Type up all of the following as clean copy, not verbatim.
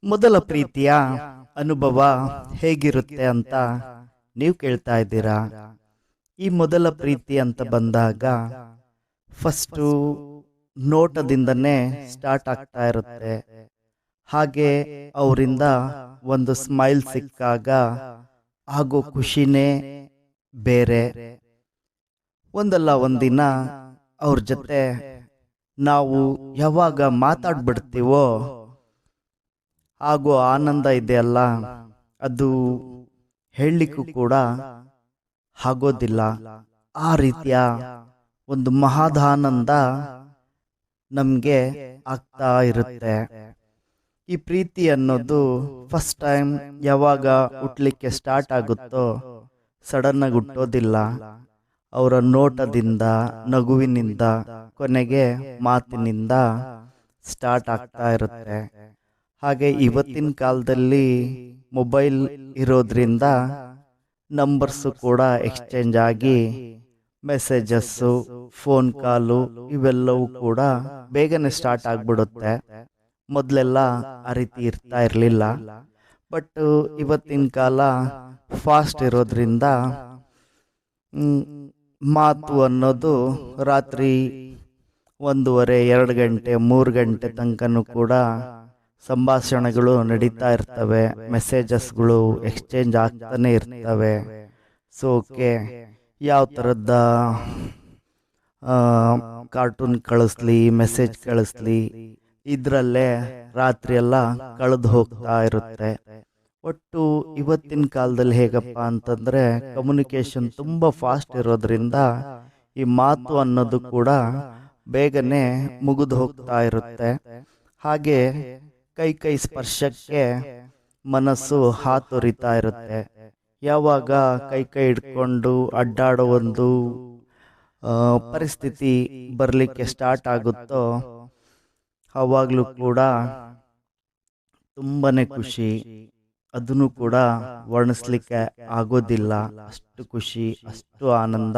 ಮೊದಲ ಪ್ರೀತಿಯ ಅನುಭವ ಹೇಗಿರುತ್ತೆ ಅಂತ ನೀವು ಕೇಳ್ತಾ ಇದ್ದೀರಾ. ಈ ಮೊದಲ ಪ್ರೀತಿ ಅಂತ ಬಂದಾಗ ಫಸ್ಟು ನೋಟದಿಂದನೇ ಸ್ಟಾರ್ಟ್ ಆಗ್ತಾ ಇರುತ್ತೆ. ಹಾಗೆ ಅವರಿಂದ ಒಂದು ಸ್ಮೈಲ್ ಸಿಕ್ಕಾಗ ಆಗೋ ಖುಷಿನೇ ಬೇರೆ. ಒಂದಲ್ಲ ಒಂದಿನ ಅವ್ರ ಜೊತೆ ನಾವು ಯಾವಾಗ ಮಾತಾಡ್ಬಿಡ್ತೀವೋ ಆಗೋ ಆನಂದ ಇದೆಯಲ್ಲ, ಅದು ಹೇಳಲಿಕ್ಕೂ ಕೂಡ ಆಗೋದಿಲ್ಲ. ಆ ರೀತಿಯ ಒಂದು ಮಹದಾನಂದ ನಮಗೆ ಆಗ್ತಾ ಇರುತ್ತೆ. ಈ ಪ್ರೀತಿ ಅನ್ನೋದು ಫಸ್ಟ್ ಟೈಮ್ ಯಾವಾಗ ಹುಟ್ಲಿಕ್ಕೆ ಸ್ಟಾರ್ಟ್ ಆಗುತ್ತೋ ಸಡನ್ ಆಗಿ ಹುಟ್ಟೋದಿಲ್ಲ. ಅವರ ನೋಟದಿಂದ, ನಗುವಿನಿಂದ, ಕೊನೆಗೆ ಮಾತಿನಿಂದ ಸ್ಟಾರ್ಟ್ ಆಗ್ತಾ ಇರುತ್ತೆ. ಹಾಗೆ ಇವತ್ತಿನ ಕಾಲದಲ್ಲಿ ಮೊಬೈಲ್ ಇರೋದ್ರಿಂದ ನಂಬರ್ಸು ಕೂಡ ಎಕ್ಸ್ಚೇಂಜ್ ಆಗಿ ಮೆಸೇಜಸ್ಸು, ಫೋನ್ ಕಾಲು ಇವೆಲ್ಲವೂ ಕೂಡ ಬೇಗನೆ ಸ್ಟಾರ್ಟ್ ಆಗಿಬಿಡುತ್ತೆ. ಮೊದಲೆಲ್ಲ ಆ ರೀತಿ ಇರ್ತಾ ಇರಲಿಲ್ಲ. ಬಟ್ ಇವತ್ತಿನ ಕಾಲ ಫಾಸ್ಟ್ ಇರೋದ್ರಿಂದ ಮಾತು ಅನ್ನೋದು ರಾತ್ರಿ 1:30, 2 ಗಂಟೆ, 3 ಗಂಟೆ ತನಕನೂ ಕೂಡ ಸಂಭಾಷಣೆಗಳು ನಡೀತಾ ಇರ್ತವೆ. ಮೆಸೇಜಸ್ಗಳು ಎಕ್ಸ್ಚೇಂಜ್ ಆಗ್ತಾನೆ ಇರ್ತವೆ. ಸೊ ಓಕೆ, ಯಾವ ಥರದ ಕಾರ್ಟೂನ್ ಕಳಿಸ್ಲಿ, ಮೆಸೇಜ್ ಕಳಿಸ್ಲಿ, ಇದರಲ್ಲೇ ರಾತ್ರಿ ಎಲ್ಲ ಕಳೆದು ಹೋಗ್ತಾ ಇರುತ್ತೆ. ಒಟ್ಟು ಇವತ್ತಿನ ಕಾಲದಲ್ಲಿ ಹೇಗಪ್ಪ ಅಂತಂದರೆ ಕಮ್ಯುನಿಕೇಷನ್ ತುಂಬ ಫಾಸ್ಟ್ ಇರೋದ್ರಿಂದ ಈ ಮಾತು ಅನ್ನೋದು ಕೂಡ ಬೇಗನೆ ಮುಗಿದು ಹೋಗ್ತಾ ಇರುತ್ತೆ. ಹಾಗೆ ಕೈ ಸ್ಪರ್ಶಕ್ಕೆ ಮನಸ್ಸು ಹಾತೊರಿತಾ ಇರುತ್ತೆ. ಯಾವಾಗ ಕೈ ಹಿಡ್ಕೊಂಡು ಅಡ್ಡಾಡೋ ಒಂದು ಪರಿಸ್ಥಿತಿ ಬರಲಿಕ್ಕೆ ಸ್ಟಾರ್ಟ್ ಆಗುತ್ತೋ ಆವಾಗಲೂ ಕೂಡ ತುಂಬಾ ಖುಷಿ. ಅದನ್ನು ಕೂಡ ವರ್ಣಿಸ್ಲಿಕ್ಕೆ ಆಗೋದಿಲ್ಲ. ಅಷ್ಟು ಖುಷಿ, ಅಷ್ಟು ಆನಂದ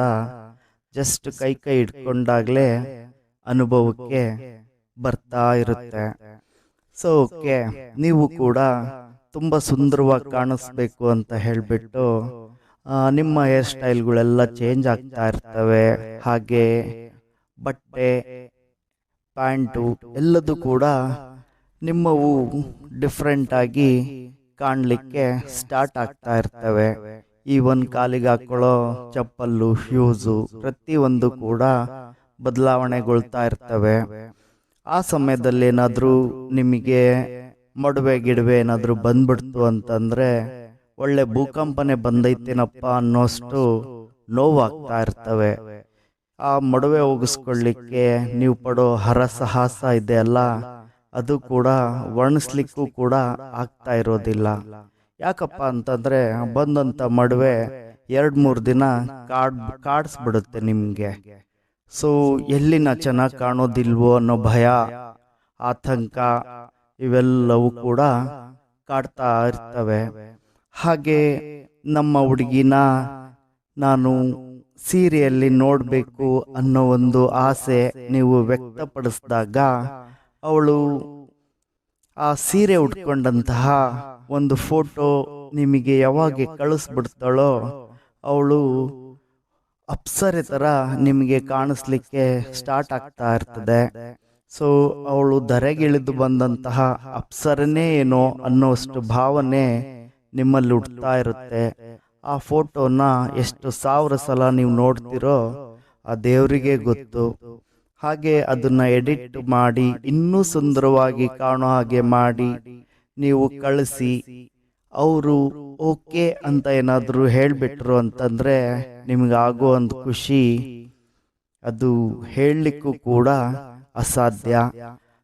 ಜಸ್ಟ್ ಕೈ ಹಿಡ್ಕೊಂಡಾಗಲೇ ಅನುಭವಕ್ಕೆ ಬರ್ತಾ ಇರುತ್ತೆ. ಸೊ ಓಕೆ, ನೀವು ಕೂಡ ತುಂಬ ಸುಂದರವಾಗಿ ಕಾಣಿಸ್ಬೇಕು ಅಂತ ಹೇಳಿಬಿಟ್ಟು ನಿಮ್ಮ ಹೇರ್ ಸ್ಟೈಲ್ಗಳೆಲ್ಲ ಚೇಂಜ್ ಆಗ್ತಾ ಇರ್ತವೆ. ಹಾಗೆ ಬಟ್ಟೆ, ಪ್ಯಾಂಟು ಎಲ್ಲದೂ ಕೂಡ ನಿಮ್ಮವು ಡಿಫ್ರೆಂಟಾಗಿ ಕಾಣಲಿಕ್ಕೆ ಸ್ಟಾರ್ಟ್ ಆಗ್ತಾ ಇರ್ತವೆ. ಈವನ್ ಕಾಲಿಗೆ ಹಾಕೊಳ್ಳೋ ಚಪ್ಪಲ್ಲು, ಶೂಸು ಪ್ರತಿಯೊಂದು ಕೂಡ ಬದಲಾವಣೆಗೊಳ್ತಾ ಇರ್ತವೆ. ಆ ಸಮಯದಲ್ಲಿ ಏನಾದರೂ ನಿಮಗೆ ಮಡುವೆ ಗಿಡುವೆ ಏನಾದರೂ ಬಂದ್ಬಿಡ್ತು ಅಂತಂದರೆ ಒಳ್ಳೆ ಭೂಕಂಪನೆ ಬಂದೈತೇನಪ್ಪ ಅನ್ನೋಷ್ಟು ನೋವಾಗ್ತಾ ಇರ್ತವೆ. ಆ ಮಡುವೆ ಹೋಗಿಸ್ಕೊಳ್ಳಿಕ್ಕೆ ನೀವು ಪಡೋ ಹರಸಾಹಸ ಇದೆಯಲ್ಲ, ಅದು ಕೂಡ ವರ್ಣಿಸ್ಲಿಕ್ಕೂ ಕೂಡ ಆಗ್ತಾ ಇರೋದಿಲ್ಲ. ಯಾಕಪ್ಪ ಅಂತಂದರೆ ಬಂದಂಥ ಮಡುವೆ 2-3 ದಿನ ಕಾಡಿಸ್ಬಿಡುತ್ತೆ ನಿಮಗೆ. ಸೊ ಎಲ್ಲಿನ ಚೆನ್ನಾಗಿ ಕಾಣೋದಿಲ್ವೋ ಅನ್ನೋ ಭಯ, ಆತಂಕ ಇವೆಲ್ಲವೂ ಕೂಡ ಕಾಡ್ತಾ ಇರ್ತವೆ. ಹಾಗೆ ನಮ್ಮ ಹುಡುಗಿನ ನಾನು ಸೀರೆಯಲ್ಲಿ ನೋಡಬೇಕು ಅನ್ನೋ ಒಂದು ಆಸೆ ನೀವು ವ್ಯಕ್ತಪಡಿಸಿದಾಗ ಅವಳು ಆ ಸೀರೆ ಉಟ್ಕೊಂಡಂತಹ ಒಂದು ಫೋಟೋ ನಿಮಗೆ ಯಾವಾಗ ಕಳಿಸ್ಬಿಡ್ತಾಳೋ ಅವಳು ಅಪ್ಸರೆ ಥರ ನಿಮಗೆ ಕಾಣಿಸ್ಲಿಕ್ಕೆ ಸ್ಟಾರ್ಟ್ ಆಗ್ತಾ ಇರ್ತದೆ. ಸೊ ಅವಳು ಧರೆಗಿಳಿದು ಬಂದಂತಹ ಅಪ್ಸರನೇ ಏನೋ ಅನ್ನೋಷ್ಟು ಭಾವನೆ ನಿಮ್ಮಲ್ಲಿ ಹುಡ್ತಾ ಇರುತ್ತೆ. ಆ ಫೋಟೋನ ಎಷ್ಟು 1000 ಸಲ ನೀವು ನೋಡ್ತಿರೋ ಆ ದೇವರಿಗೆ ಗೊತ್ತು. ಹಾಗೆ ಅದನ್ನು ಎಡಿಟ್ ಮಾಡಿ ಇನ್ನೂ ಸುಂದರವಾಗಿ ಕಾಣೋ ಹಾಗೆ ಮಾಡಿ ನೀವು ಕಳಿಸಿ ಅವರು ಓಕೆ ಅಂತ ಏನಾದರೂ ಹೇಳಿಬಿಟ್ರು ಅಂತಂದರೆ ನಿಮಗಾಗೋ ಒಂದು ಖುಷಿ ಅದು ಹೇಳಲಿಕ್ಕೂ ಕೂಡ ಅಸಾಧ್ಯ.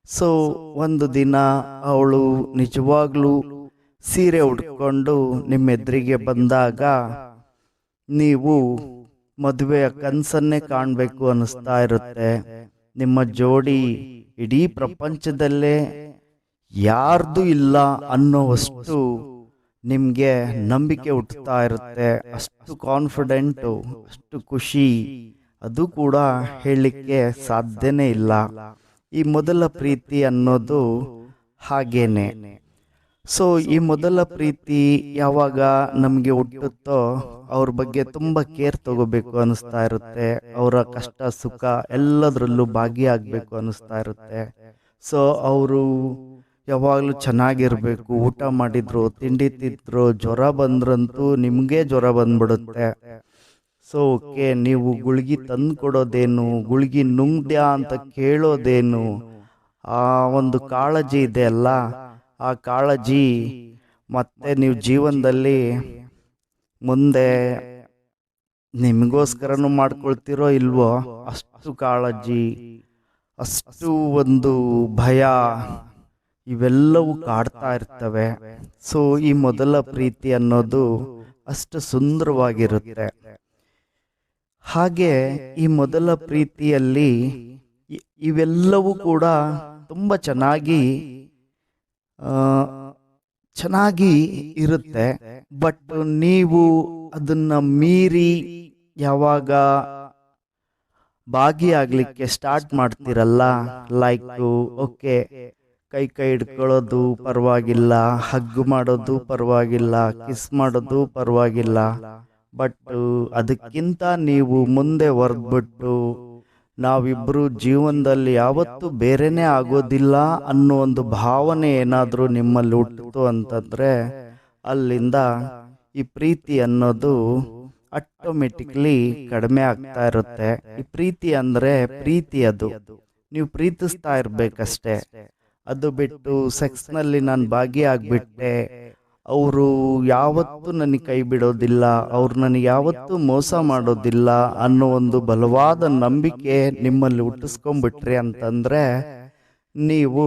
ಸೊ ಒಂದು ದಿನ ಅವಳು ನಿಜವಾಗ್ಲೂ ಸೀರೆ ಉಟ್ಕೊಂಡು ನಿಮ್ಮ ಎದುರಿಗೆ ಬಂದಾಗ ನೀವು ಮದುವೆಯ ಕನಸನ್ನೇ ಕಾಣಬೇಕು ಅನ್ನಿಸ್ತಾ ಇರುತ್ತೆ. ನಿಮ್ಮ ಜೋಡಿ ಇಡೀ ಪ್ರಪಂಚದಲ್ಲೇ ಯಾರ್ದು ಇಲ್ಲ ಅನ್ನೋವಷ್ಟು ನಿಮಗೆ ನಂಬಿಕೆ ಹುಟ್ಟುತ್ತಾ ಇರುತ್ತೆ. ಅಷ್ಟು ಕಾನ್ಫಿಡೆಂಟು, ಅಷ್ಟು ಖುಷಿ, ಅದು ಕೂಡ ಹೇಳಲಿಕ್ಕೆ ಸಾಧ್ಯನೇ ಇಲ್ಲ. ಈ ಮೊದಲ ಪ್ರೀತಿ ಅನ್ನೋದು ಹಾಗೇನೆ. ಸೊ ಈ ಮೊದಲ ಪ್ರೀತಿ ಯಾವಾಗ ನಮಗೆ ಹುಟ್ಟುತ್ತೋ ಅವ್ರ ಬಗ್ಗೆ ತುಂಬ ಕೇರ್ ತಗೋಬೇಕು ಅನಿಸ್ತಾ ಇರುತ್ತೆ. ಅವರ ಕಷ್ಟ ಸುಖ ಎಲ್ಲದರಲ್ಲೂ ಭಾಗಿಯಾಗಬೇಕು ಅನಿಸ್ತಾ ಇರುತ್ತೆ. ಸೊ ಅವರು ಯಾವಾಗಲೂ ಚೆನ್ನಾಗಿರ್ಬೇಕು, ಊಟ ಮಾಡಿದ್ರು, ತಿಂಡಿ ತಿಂದ್ರು, ಜ್ವರ ಬಂದ್ರಂತೂ ನಿಮಗೆ ಜ್ವರ ಬಂದ್ಬಿಡುತ್ತೆ. ಸೊ ಓಕೆ, ನೀವು ಗುಳ್ಗಿ ತಂದು ಕೊಡೋದೇನು, ಗುಳ್ಗಿ ನುಂಗ್ದ್ಯಾ ಅಂತ ಕೇಳೋದೇನು, ಆ ಒಂದು ಕಾಳಜಿ ಇದೆ ಅಲ್ಲ, ಆ ಕಾಳಜಿ ಮತ್ತೆ ನೀವು ಜೀವನದಲ್ಲಿ ಮುಂದೆ ನಿಮಗೋಸ್ಕರನೂ ಮಾಡ್ಕೊಳ್ತಿರೋ ಇಲ್ವೋ ಅಷ್ಟು ಕಾಳಜಿ, ಅಷ್ಟು ಒಂದು ಭಯ ಇವೆಲ್ಲವೂ ಕಾಡ್ತಾ ಇರ್ತವೆ. ಸೊ ಈ ಮೊದಲ ಪ್ರೀತಿ ಅನ್ನೋದು ಅಷ್ಟು ಸುಂದರವಾಗಿರುತ್ತೆ. ಹಾಗೆ ಈ ಮೊದಲ ಪ್ರೀತಿಯಲ್ಲಿ ಇವೆಲ್ಲವೂ ಕೂಡ ತುಂಬ ಚೆನ್ನಾಗಿ ಇರುತ್ತೆ. ಬಟ್ ನೀವು ಅದನ್ನ ಮೀರಿ ಯಾವಾಗ ಭಾಗಿಯಾಗಲಿಕ್ಕೆ ಸ್ಟಾರ್ಟ್ ಮಾಡ್ತಿರಲ್ಲ, ಲೈಕ್ ಓಕೆ, ಕೈ ಹಿಡ್ಕೊಳ್ಳೋದು ಪರವಾಗಿಲ್ಲ, ಹಗ್ ಮಾಡೋದು ಪರವಾಗಿಲ್ಲ, ಕಿಸ್ ಮಾಡೋದು ಪರವಾಗಿಲ್ಲ, ಬಟ್ ಅದಕ್ಕಿಂತ ನೀವು ಮುಂದೆ ಹೊರದ್ಬಿಟ್ಟು ನಾವಿಬ್ಬರು ಜೀವನದಲ್ಲಿ ಯಾವತ್ತೂ ಬೇರೆನೇ ಆಗೋದಿಲ್ಲ ಅನ್ನೋ ಒಂದು ಭಾವನೆ ಏನಾದರೂ ನಿಮ್ಮಲ್ಲಿ ಹುಟ್ಟಿತು ಅಂತಂದರೆ ಅಲ್ಲಿಂದ ಈ ಪ್ರೀತಿ ಅನ್ನೋದು ಆಟೋಮೆಟಿಕ್ಲಿ ಕಡಿಮೆ ಆಗ್ತಾ ಇರುತ್ತೆ. ಈ ಪ್ರೀತಿ ಅಂದರೆ ಪ್ರೀತಿ, ಅದು ನೀವು ಪ್ರೀತಿಸ್ತಾ ಇರಬೇಕಷ್ಟೇ. ಅದು ಬಿಟ್ಟು ಸೆಕ್ಸ್ನಲ್ಲಿ ನಾನು ಭಾಗಿಯಾಗ್ಬಿಟ್ಟೆ, ಅವರು ಯಾವತ್ತೂ ನನಗೆ ಕೈ ಬಿಡೋದಿಲ್ಲ, ಅವ್ರು ನನಗೆ ಯಾವತ್ತೂ ಮೋಸ ಮಾಡೋದಿಲ್ಲ ಅನ್ನೋ ಒಂದು ಬಲವಾದ ನಂಬಿಕೆ ನಿಮ್ಮಲ್ಲಿ ಹುಟ್ಟಿಸ್ಕೊಂಡ್ಬಿಟ್ರಿ ಅಂತಂದರೆ ನೀವು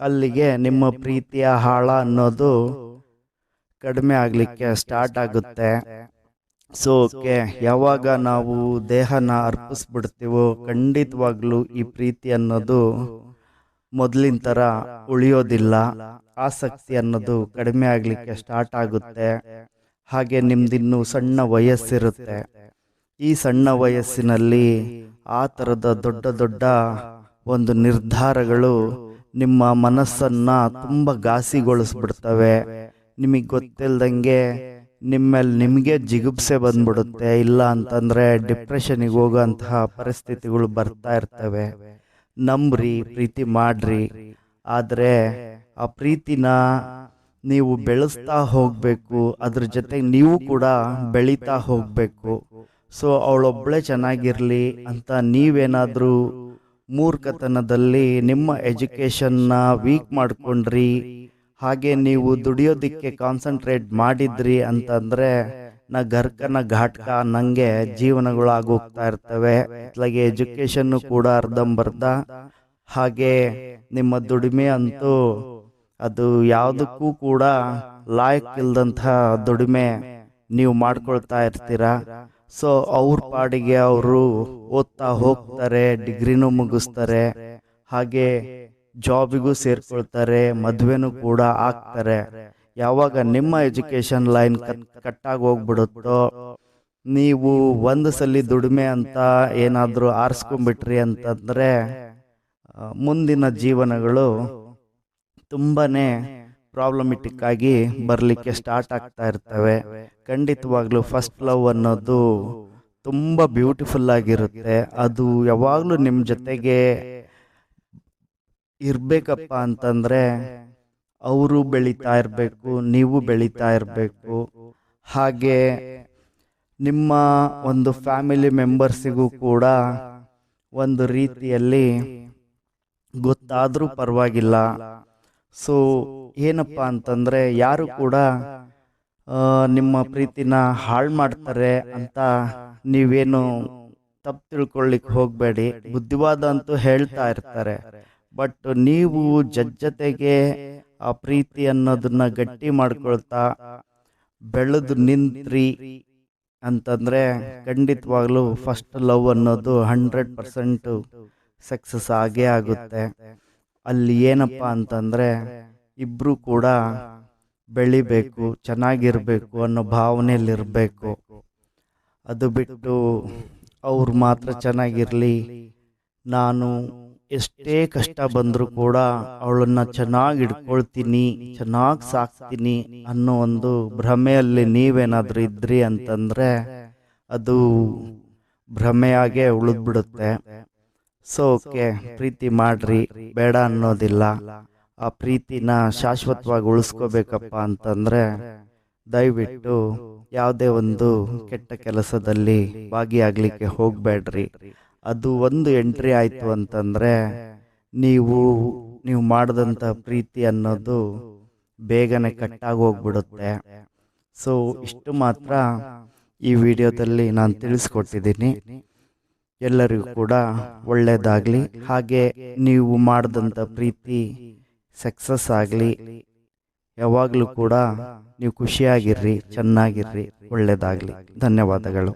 ಅಲ್ಲಿಗೆ ನಿಮ್ಮ ಪ್ರೀತಿಯ ಆಳ ಅನ್ನೋದು ಕಡಿಮೆ ಆಗಲಿಕ್ಕೆ ಸ್ಟಾರ್ಟ್ ಆಗುತ್ತೆ. ಸೊ ಓಕೆ, ಯಾವಾಗ ನಾವು ದೇಹನ ಅರ್ಪಿಸ್ಬಿಡ್ತೀವೋ ಖಂಡಿತವಾಗ್ಲೂ ಈ ಪ್ರೀತಿ ಅನ್ನೋದು ಮೊದಲಿನ ಥರ ಉಳಿಯೋದಿಲ್ಲ. ಆಸಕ್ತಿ ಅನ್ನೋದು ಕಡಿಮೆ ಆಗಲಿಕ್ಕೆ ಸ್ಟಾರ್ಟ್ ಆಗುತ್ತೆ. ಹಾಗೆ ನಿಮ್ದಿನ್ನೂ ಸಣ್ಣ ವಯಸ್ಸಿರುತ್ತೆ. ಈ ಸಣ್ಣ ವಯಸ್ಸಿನಲ್ಲಿ ಆ ಥರದ ದೊಡ್ಡ ದೊಡ್ಡ ಒಂದು ನಿರ್ಧಾರಗಳು ನಿಮ್ಮ ಮನಸ್ಸನ್ನು ತುಂಬ ಘಾಸಿಗೊಳಿಸ್ಬಿಡ್ತವೆ. ನಿಮಗೆ ಗೊತ್ತಿಲ್ದಂಗೆ ನಿಮಗೆ ಜಿಗುಪ್ಸೆ ಬಂದ್ಬಿಡುತ್ತೆ. ಇಲ್ಲ ಅಂತಂದರೆ ಡಿಪ್ರೆಷನಿಗೆ ಹೋಗೋಂತಹ ಪರಿಸ್ಥಿತಿಗಳು ಬರ್ತಾ ಇರ್ತವೆ. ನಂಬ್ರಿ, ಪ್ರೀತಿ ಮಾಡ್ರಿ, ಆದರೆ ಆ ಪ್ರೀತಿನ ನೀವು ಬೆಳೆಸ್ತಾ ಹೋಗಬೇಕು, ಅದ್ರ ಜೊತೆಗೆ ನೀವು ಕೂಡ ಬೆಳೀತಾ ಹೋಗಬೇಕು. ಸೊ ಅವಳೊಬ್ಬಳೇ ಚೆನ್ನಾಗಿರಲಿ ಅಂತ ನೀವೇನಾದರೂ ಮೂರ್ಖತನದಲ್ಲಿ ನಿಮ್ಮ ಎಜುಕೇಷನ್ನ ವೀಕ್ ಮಾಡ್ಕೊಂಡ್ರಿ, ಹಾಗೆ ನೀವು ದುಡಿಯೋದಕ್ಕೆ ಕಾನ್ಸಂಟ್ರೇಟ್ ಮಾಡಿದ್ರಿ ಅಂತಂದರೆ ಘರ್ಕನ ಘಾಟ್ಕ ನಂಗೆ ಜೀವನಗಳು ಆಗೋಗ್ತಾ ಇರ್ತವೆ. ಇತ್ಲಾಗೆ ಎಜುಕೇಷನ್ನು ಕೂಡ ಅರ್ಧಂಬರ್ಧ, ಹಾಗೆ ನಿಮ್ಮ ದುಡಿಮೆ ಅಂತೂ ಅದು ಯಾವುದಕ್ಕೂ ಕೂಡ ಲಾಯಕ್ಕಿಲ್ದಂಥ ದುಡಿಮೆ ನೀವು ಮಾಡ್ಕೊಳ್ತಾ ಇರ್ತೀರ. ಸೊ ಅವ್ರ ಪಾಡಿಗೆ ಅವರು ಓದ್ತಾ ಹೋಗ್ತಾರೆ, ಡಿಗ್ರಿನೂ ಮುಗಿಸ್ತಾರೆ, ಹಾಗೆ ಜಾಬಿಗೂ ಸೇರ್ಕೊಳ್ತಾರೆ, ಮದುವೆನೂ ಕೂಡ ಆಗ್ತಾರೆ. ಯಾವಾಗ ನಿಮ್ಮ ಎಜುಕೇಷನ್ ಲೈನ್ ಕಟ್ಟಾಗಿ ಹೋಗ್ಬಿಡುತ್ತೋ, ನೀವು ಒಂದು ಸಲ ದುಡಿಮೆ ಅಂತ ಏನಾದರೂ ಆರಿಸ್ಕೊಂಡ್ಬಿಟ್ರಿ ಅಂತಂದರೆ ಮುಂದಿನ ಜೀವನಗಳು ತುಂಬಾ ಪ್ರಾಬ್ಲಮೆಟಿಕ್ ಆಗಿ ಬರಲಿಕ್ಕೆ ಸ್ಟಾರ್ಟ್ ಆಗ್ತಾ ಇರ್ತವೆ. ಖಂಡಿತವಾಗ್ಲೂ ಫಸ್ಟ್ ಲವ್ ಅನ್ನೋದು ತುಂಬ ಬ್ಯೂಟಿಫುಲ್ ಆಗಿರುತ್ತೆ. ಅದು ಯಾವಾಗಲೂ ನಿಮ್ಮ ಜೊತೆಗೆ ಇರಬೇಕಪ್ಪ ಅಂತಂದರೆ ಅವರು ಬೆಳೀತಾ ಇರಬೇಕು, ನೀವು ಬೆಳೀತಾ ಇರಬೇಕು. ಹಾಗೆ ನಿಮ್ಮ ಒಂದು ಫ್ಯಾಮಿಲಿ ಮೆಂಬರ್ಸಿಗೂ ಕೂಡ ಒಂದು ರೀತಿಯಲ್ಲಿ ಗೊತ್ತಾದರೂ ಪರವಾಗಿಲ್ಲ. ಸೊ ಏನಪ್ಪ ಅಂತಂದರೆ ಯಾರು ಕೂಡ ನಿಮ್ಮ ಪ್ರೀತಿನ ಹಾಳು ಮಾಡ್ತಾರೆ ಅಂತ ನೀವೇನು ತಪ್ಪು ತಿಳ್ಕೊಳ್ಳಿಕ್ಕೆ ಹೋಗಬೇಡಿ. ಬುದ್ಧಿವಾದ ಅಂತೂ ಹೇಳ್ತಾ ಇರ್ತಾರೆ, ಬಟ್ ನೀವು ಜೊತೆಗೆ ಆ ಪ್ರೀತಿ ಅನ್ನೋದನ್ನ ಗಟ್ಟಿ ಮಾಡ್ಕೊಳ್ತಾ ಬೆಳೆದು ನಿಂತ್ರಿ ಅಂತಂದರೆ ಖಂಡಿತವಾಗ್ಲೂ ಫಸ್ಟ್ ಲವ್ ಅನ್ನೋದು 100% ಸಕ್ಸಸ್ ಆಗೇ ಆಗುತ್ತೆ. ಅಲ್ಲಿ ಏನಪ್ಪ ಅಂತಂದರೆ ಇಬ್ಬರು ಕೂಡ ಬೆಳಿಬೇಕು, ಚೆನ್ನಾಗಿರಬೇಕು ಅನ್ನೋ ಭಾವನೆಯಲ್ಲಿರಬೇಕು. ಅದು ಬಿಟ್ಟು ಅವ್ರು ಮಾತ್ರ ಚೆನ್ನಾಗಿರಲಿ, ನಾನು ಎಷ್ಟೇ ಕಷ್ಟ ಬಂದರೂ ಕೂಡ ಅವಳನ್ನ ಚೆನ್ನಾಗಿ ಇಟ್ಕೊಳ್ತೀನಿ, ಚೆನ್ನಾಗಿ ಸಾಕ್ತೀನಿ ಅನ್ನೋ ಒಂದು ಭ್ರಮೆಯಲ್ಲಿ ನೀವೇನಾದರೂ ಇದ್ರಿ ಅಂತಂದರೆ ಅದು ಭ್ರಮೆಯಾಗೆ ಉಳಿದ್ಬಿಡುತ್ತೆ. ಸೊ ಓಕೆ, ಪ್ರೀತಿ ಮಾಡ್ರಿ, ಬೇಡ ಅನ್ನೋದಿಲ್ಲ. ಆ ಪ್ರೀತಿನ ಶಾಶ್ವತವಾಗಿ ಉಳಿಸ್ಕೋಬೇಕಪ್ಪ ಅಂತಂದರೆ ದಯವಿಟ್ಟು ಯಾವುದೇ ಒಂದು ಕೆಟ್ಟ ಕೆಲಸದಲ್ಲಿ ಭಾಗಿಯಾಗಲಿಕ್ಕೆ ಹೋಗಬೇಡ್ರಿ. ಅದು ಒಂದು ಎಂಟ್ರಿ ಆಯಿತು ಅಂತಂದರೆ ನೀವು ಮಾಡಿದಂಥ ಪ್ರೀತಿ ಅನ್ನೋದು ಬೇಗನೆ ಕಟ್ಟಾಗಿ ಹೋಗ್ಬಿಡುತ್ತೆ. ಸೊ ಇಷ್ಟು ಮಾತ್ರ ಈ ವಿಡಿಯೋದಲ್ಲಿ ನಾನು ತಿಳಿಸ್ಕೊಟ್ಟಿದ್ದೀನಿ. ಎಲ್ಲರಿಗೂ ಕೂಡ ಒಳ್ಳೆಯದಾಗಲಿ. ಹಾಗೆ ನೀವು ಮಾಡಿದಂಥ ಪ್ರೀತಿ ಸಕ್ಸಸ್ ಆಗಲಿ. ಯಾವಾಗಲೂ ಕೂಡ ನೀವು ಖುಷಿಯಾಗಿರ್ರಿ, ಚೆನ್ನಾಗಿರ್ರಿ, ಒಳ್ಳೆಯದಾಗಲಿ. ಧನ್ಯವಾದಗಳು.